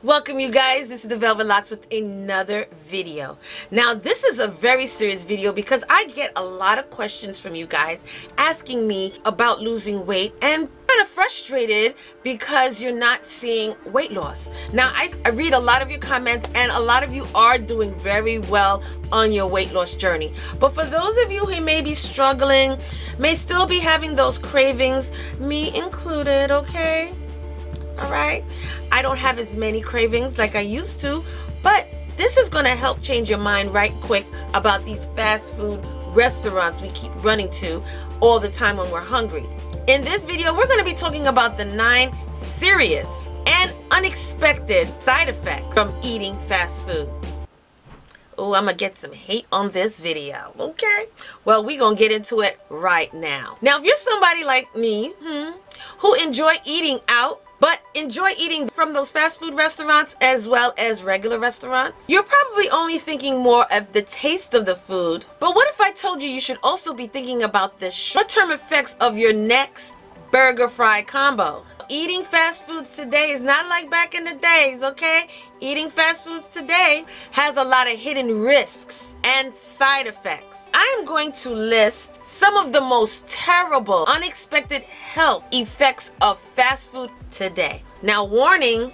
Welcome you guys, this is the Velvet Locks with another video. Now this is a very serious video because I get a lot of questions from you guys asking me about losing weight and kind of frustrated because you're not seeing weight loss. Now I read a lot of your comments and a lot of you are doing very well on your weight loss journey. But for those of you who may be struggling, may still be having those cravings, me included, okay? All right, I don't have as many cravings like I used to, but this is going to help change your mind right quick about these fast food restaurants we keep running to all the time when we're hungry. In this video, we're going to be talking about the 9 serious and unexpected side effects from eating fast food. Oh, I'm going to get some hate on this video, okay? Well, we're going to get into it right now. Now, if you're somebody like me who enjoy eating out, but enjoy eating from those fast food restaurants as well as regular restaurants, you're probably only thinking more of the taste of the food. But what if I told you you should also be thinking about the short-term effects of your next burger fry combo? Eating fast foods today is not like back in the days, okay? Eating fast foods today has a lot of hidden risks and side effects. I am going to list some of the most terrible, unexpected health effects of fast food today. Now, warning,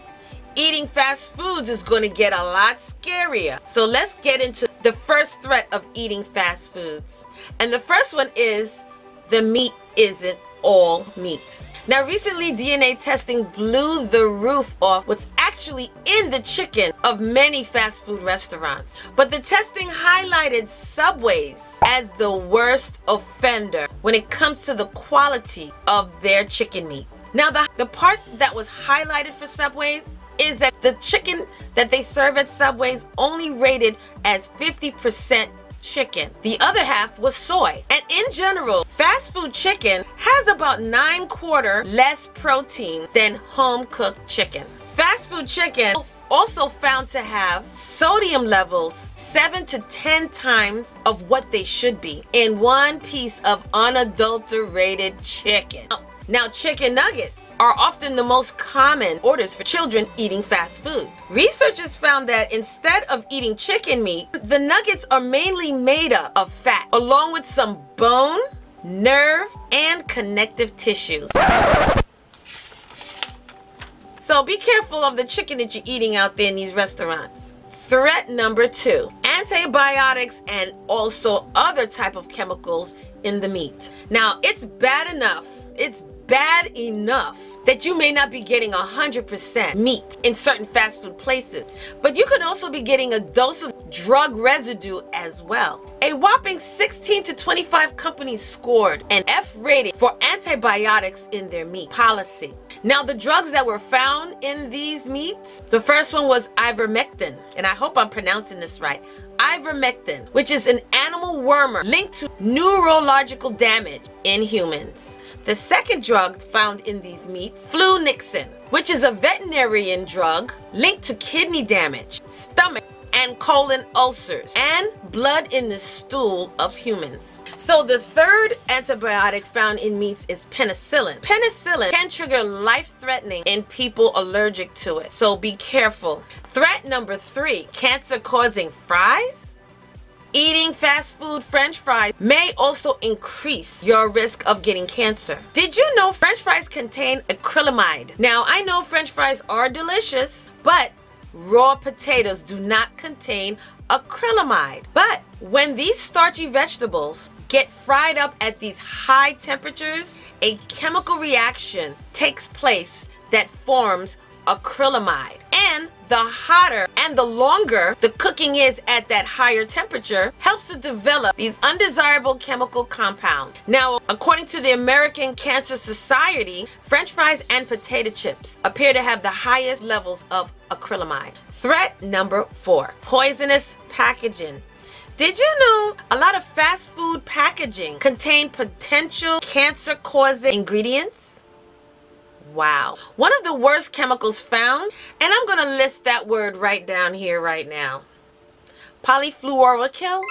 eating fast foods is going to get a lot scarier. So let's get into the first threat of eating fast foods. And the first one is the meat isn't all meat. Now, recently DNA testing blew the roof off what's actually in the chicken of many fast food restaurants. But the testing highlighted Subway's as the worst offender when it comes to the quality of their chicken meat. Now, the part that was highlighted for Subway's is that the chicken that they serve at Subway's only rated as 50% chicken. The other half was soy. And in general, fast food chicken has about 9/4 less protein than home-cooked chicken. Fast food chicken also found to have sodium levels 7 to 10 times of what they should be in one piece of unadulterated chicken. Now, chicken nuggets are often the most common orders for children eating fast food. Researchers found that instead of eating chicken meat, the nuggets are mainly made up of fat, along with some bone, nerve, and connective tissues. So be careful of the chicken that you're eating out there in these restaurants. Threat number 2, antibiotics and also other type of chemicals in the meat. Now, it's bad enough that you may not be getting 100% meat in certain fast food places, but you could also be getting a dose of drug residue as well. A whopping 16 to 25 companies scored an F rating for antibiotics in their meat policy. Now, the drugs that were found in these meats, the first one was ivermectin, and I hope I'm pronouncing this right. Ivermectin, which is an animal wormer linked to neurological damage in humans. The second drug found in these meats, flunixin, which is a veterinarian drug linked to kidney damage, stomach and colon ulcers, and blood in the stool of humans. So the third antibiotic found in meats is penicillin. Penicillin can trigger life-threatening in people allergic to it, so be careful. Threat number 3, cancer-causing fries. Eating fast food French fries may also increase your risk of getting cancer. Did you know French fries contain acrylamide? Now, I know French fries are delicious, but raw potatoes do not contain acrylamide. But when these starchy vegetables get fried up at these high temperatures, a chemical reaction takes place that forms acrylamide. And the hotter and the longer the cooking is at that higher temperature helps to develop these undesirable chemical compounds. Now, according to the American Cancer Society, French fries and potato chips appear to have the highest levels of acrylamide. Threat number 4, poisonous packaging. Did you know a lot of fast food packaging contain potential cancer-causing ingredients? Wow. One of the worst chemicals found, and I'm going to list that word right down here right now. Polyfluoroalkyl.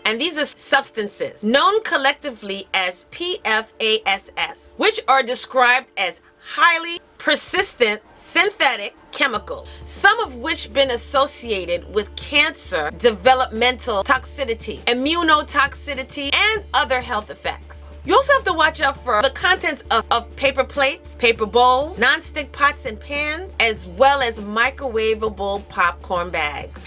And these are substances known collectively as PFAS, which are described as highly persistent synthetic chemicals, some of which been associated with cancer, developmental toxicity, immunotoxicity, and other health effects. You also have to watch out for the contents of paper plates, paper bowls, non-stick pots and pans, as well as microwavable popcorn bags.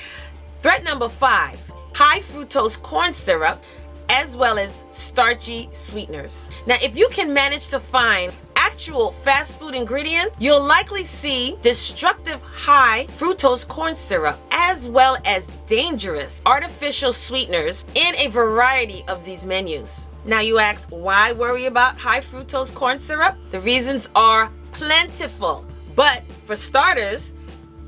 Threat number 5, high fructose corn syrup, as well as starchy sweeteners. Now, if you can manage to find actual fast food ingredients, you'll likely see destructive high fructose corn syrup, as well as dangerous artificial sweeteners in a variety of these menus. Now you ask, why worry about high fructose corn syrup? The reasons are plentiful, but for starters,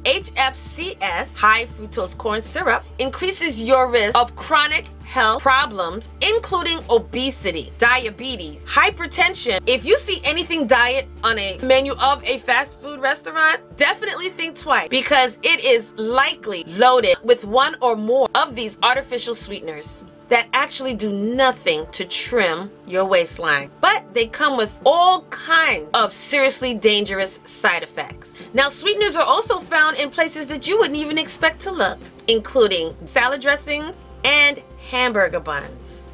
HFCS, high fructose corn syrup, increases your risk of chronic health problems, including obesity, diabetes, hypertension. If you see anything diet on a menu of a fast food restaurant, definitely think twice, because it is likely loaded with one or more of these artificial sweeteners that actually do nothing to trim your waistline, but they come with all kinds of seriously dangerous side effects. Now, sweeteners are also found in places that you wouldn't even expect to look, including salad dressings and hamburger buns.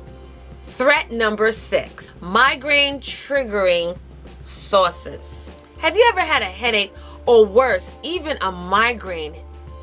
Threat number 6, migraine triggering sauces. Have you ever had a headache, or worse, even a migraine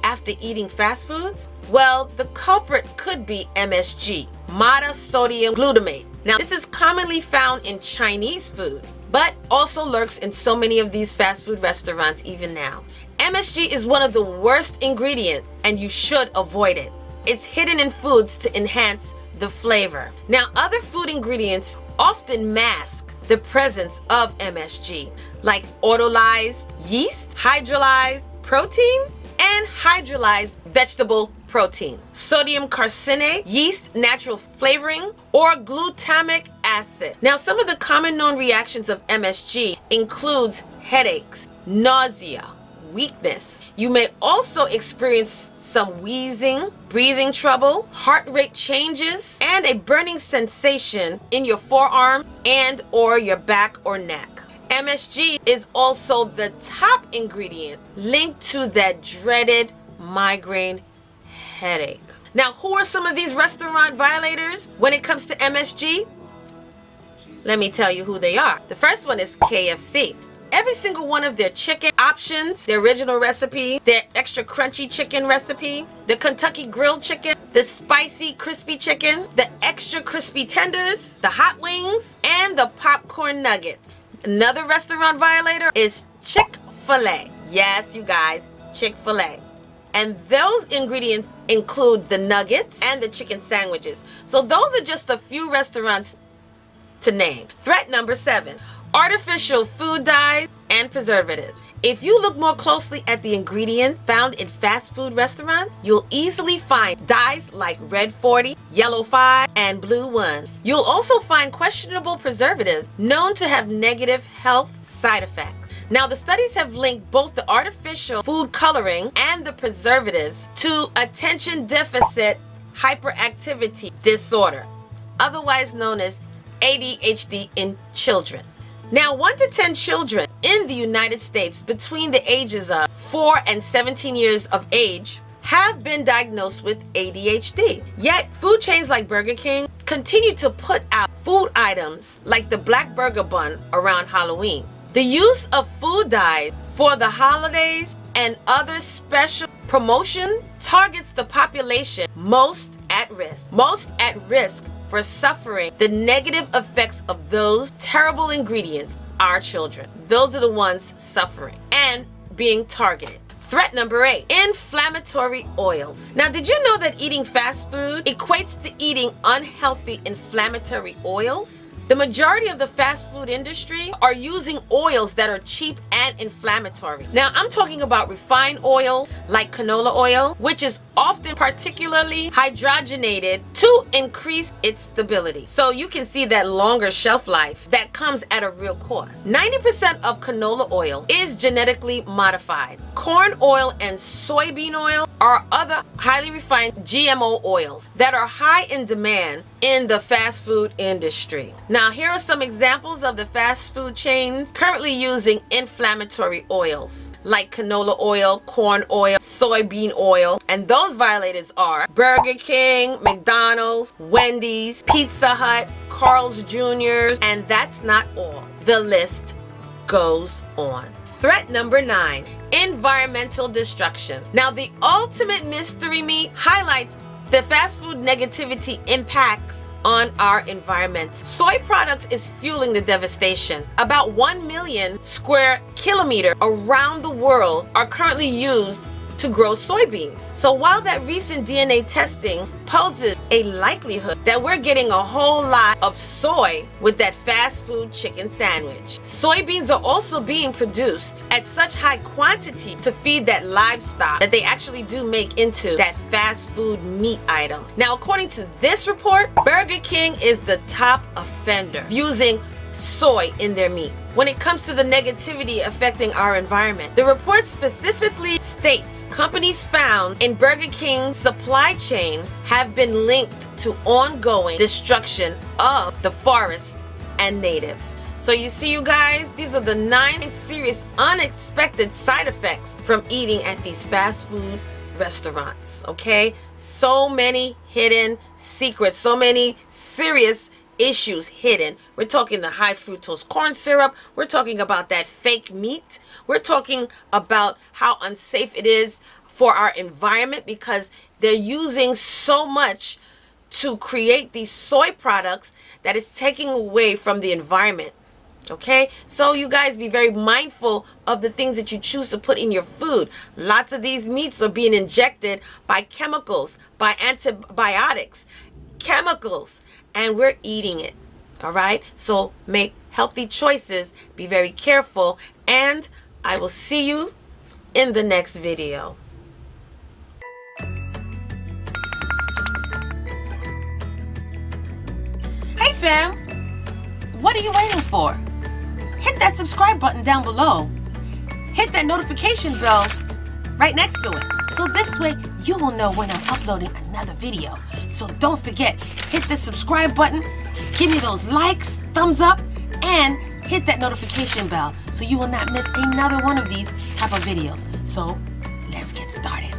after eating fast foods? Well, the culprit could be MSG, monosodium glutamate. Now, this is commonly found in Chinese food, but also lurks in so many of these fast food restaurants even now. MSG is one of the worst ingredients, and you should avoid it. It's hidden in foods to enhance the flavor. Now, other food ingredients often mask the presence of MSG, like autolyzed yeast, hydrolyzed protein, and hydrolyzed vegetable protein, sodium carcinate, yeast natural flavoring, or glutamic acid. Now, some of the common known reactions of MSG includes headaches, nausea, weakness. You may also experience some wheezing, breathing trouble, heart rate changes, and a burning sensation in your forearm and or your back or neck. MSG is also the top ingredient linked to that dreaded migraine headache. Now, who are some of these restaurant violators when it comes to MSG? Let me tell you who they are. The first one is KFC. Every single one of their chicken options, their original recipe, their extra crunchy chicken recipe, the Kentucky grilled chicken, the spicy crispy chicken, the extra crispy tenders, the hot wings, and the popcorn nuggets. Another restaurant violator is Chick-fil-A. Yes, you guys, Chick-fil-A. And those ingredients include the nuggets and the chicken sandwiches. So those are just a few restaurants to name. Threat number 7, artificial food dyes and preservatives. If you look more closely at the ingredients found in fast food restaurants, you'll easily find dyes like red 40, yellow 5, and blue 1. You'll also find questionable preservatives known to have negative health side effects. Now, the studies have linked both the artificial food coloring and the preservatives to attention deficit hyperactivity disorder, otherwise known as ADHD in children. Now, 1 to 10 children in the United States between the ages of 4 and 17 years of age have been diagnosed with ADHD. Yet, food chains like Burger King continue to put out food items like the Black Burger Bun around Halloween. The use of food dyes for the holidays and other special promotion targets the population most at risk for suffering the negative effects of those terrible ingredients, our children. Those are the ones suffering and being targeted. Threat number 8, inflammatory oils. Now, did you know that eating fast food equates to eating unhealthy inflammatory oils? The majority of the fast food industry are using oils that are cheap and inflammatory. Now, I'm talking about refined oil like canola oil, which is often particularly hydrogenated to increase its stability. So you can see that longer shelf life that comes at a real cost. 90% of canola oil is genetically modified. Corn oil and soybean oil are other highly refined GMO oils that are high in demand in the fast food industry. Now, here are some examples of the fast food chains currently using inflammatory oils like canola oil, corn oil, soybean oil, and those violators are Burger King, McDonald's, Wendy's, Pizza Hut, Carl's Jr., and that's not all. The list goes on. Threat number 9, environmental destruction. Now, the ultimate mystery meat highlights the fast food negativity impacts on our environment. Soy products is fueling the devastation. About 1 million square kilometers around the world are currently used to grow soybeans. So while that recent DNA testing poses a likelihood that we're getting a whole lot of soy with that fast food chicken sandwich, soybeans are also being produced at such high quantity to feed that livestock that they actually do make into that fast food meat item. Now, according to this report, Burger King is the top offender using soy in their meat when it comes to the negativity affecting our environment. The report specifically states companies found in Burger King's supply chain have been linked to ongoing destruction of the forest and native. So you see, you guys, these are the 9 serious unexpected side effects from eating at these fast food restaurants, okay? So many hidden secrets, so many serious issues hidden. We're talking the high fructose corn syrup. We're talking about that fake meat. We're talking about how unsafe it is for our environment because they're using so much to create these soy products that is taking away from the environment. Okay, so you guys be very mindful of the things that you choose to put in your food. Lots of these meats are being injected by chemicals, by antibiotics, chemicals, and we're eating it. All right, so make healthy choices, be very careful, and I will see you in the next video. Hey fam, what are you waiting for? Hit that subscribe button down below. Hit that notification bell right next to it. So this way you will know when I'm uploading another video. So don't forget, hit the subscribe button, give me those likes, thumbs up, and hit that notification bell so you will not miss another one of these type of videos. So let's get started.